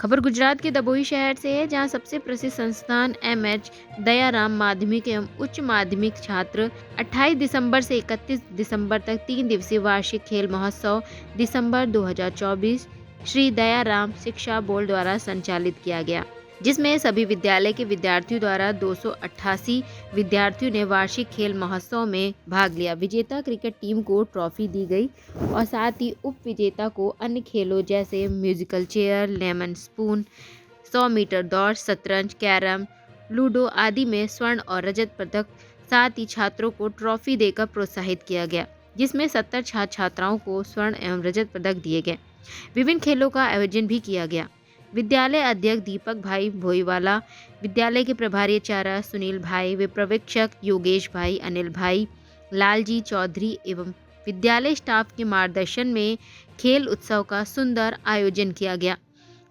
खबर गुजरात के दबोई शहर से है, जहां सबसे प्रसिद्ध संस्थान एमएच दयाराम माध्यमिक एवं उच्च माध्यमिक छात्र 28 दिसंबर से 31 दिसंबर तक 3 दिवसीय वार्षिक खेल महोत्सव दिसंबर 2024 श्री दयाराम शिक्षा बोर्ड द्वारा संचालित किया गया, जिसमें सभी विद्यालय के विद्यार्थियों द्वारा 288 विद्यार्थियों ने वार्षिक खेल महोत्सव में भाग लिया। विजेता क्रिकेट टीम को ट्रॉफी दी गई और साथ ही उप विजेता को अन्य खेलों जैसे musical chair, lemon spoon, 100 metre दौड़, शतरंज, कैरम, लूडो आदि में स्वर्ण और रजत पदक, साथ ही छात्रों को ट्रॉफी देकर प्रोत्साहित किया गया, जिसमें 70 छात्र छात्राओं को स्वर्ण एवं रजत पदक दिए गए। विभिन्न खेलों का आयोजन भी किया गया। विद्यालय अध्यक्ष दीपक भाई भोईवाला, विद्यालय के प्रभारी आचार्य सुनील भाई व पर्यवेक्षक योगेश भाई, अनिल भाई, लालजी चौधरी एवं विद्यालय स्टाफ के मार्गदर्शन में खेल उत्सव का सुंदर आयोजन किया गया।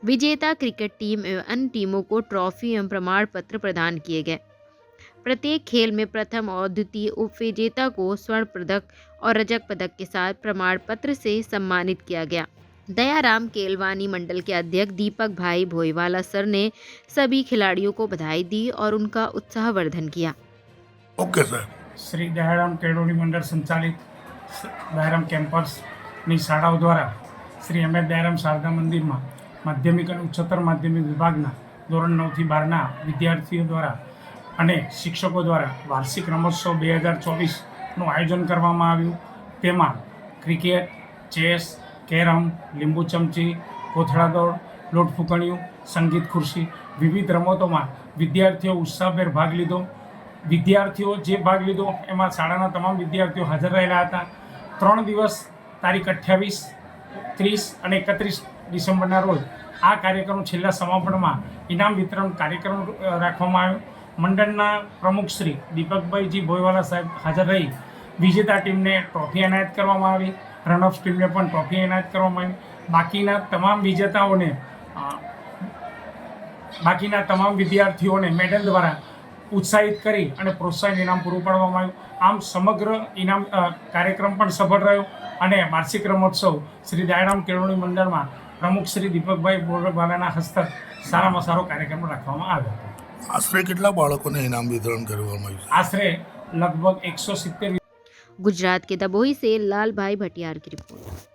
विजेता क्रिकेट टीम एवं अन्य टीमों को ट्रॉफी एवं प्रमाण पत्र प्रदान किए गए। प्रत्येक खेल में प्रथम और द्वितीय उप विजेता को स्वर्ण पदक और रजत पदक के साथ प्रमाण पत्र से सम्मानित किया गया। दयाराम केलवानी मंडल के अध्यक्ष दीपक भाई भोईवाला सर ने सभी खिलाड़ियों को बधाई दी और उनका उत्साहवर्धन किया। Okay sir. श्री दयाराम केळवणी मंडल संचालित दयाराम કેમ્પસની શાળાઓ દ્વારા શ્રી એમએચ દયારામ શારદા મંદિરમાં માધ્યમિક અને ઉચ્ચતર માધ્યમિક વિભાગના ધોરણ 9 થી 12ના વિદ્યાર્થીઓ દ્વારા અને શિક્ષકો દ્વારા વાર્ષિક રમોત્સવ 2024નું આયોજન કરવામાં આવ્યું। તેમાં ક્રિકેટ, ચેસ, કેરમ, લીંબુ ચમચી, કોથળા દોડ, લોટ ફૂંકણીયું, સંગીત ખુરશી વિવિધ રમતોમાં વિદ્યાર્થીઓ ઉત્સાહભેર ભાગ લીધો। વિદ્યાર્થીઓ જે ભાગ લીધો એમાં શાળાના તમામ વિદ્યાર્થીઓ હાજર રહેલા હતા। 3 દિવસ તારીખ 28, 30 અને 31 ડિસેમ્બરના રોજ આ કાર્યક્રમ છેલ્લા સમાપનમાં ઇનામ વિતરણ કાર્યક્રમ રાખવામાં આવ્યો। મંડળના પ્રમુખ શ્રી દીપકભાઈજી ભોઈવાલા સાહેબ હાજર રહી વિજેતા ટીમને ટ્રોફી એનાયત કરવામાં આવી, રનઅપ્સ ટીમને પણ ટ્રોફી એનાયત કરવામાં આવી। બાકીના તમામ વિદ્યાર્થીઓને મેડલ દ્વારા उत्साहित करी અને પ્રોત્સાહન ઇનામ પૂરું પાડવામાં આવ્યું। આમ સમગ્ર ઇનામ કાર્યક્રમ પણ સફળ રહ્યો અને વાર્ષિક રમોત્સવ શ્રી દયારામ કેળવણી મંડળમાં પ્રમુખ શ્રી દીપકભાઈ ભોઈવાલાના હસ્તક સારામાં સારો કાર્યક્રમ રાખવામાં આવ્યો। આશરે કેટલા બાળકોને ઇનામ વિતરણ કરવામાં આવ્યું? આશરે લગભગ 170। गुजरात के दबोई से लाल भाई भटियार की रिपोर्ट।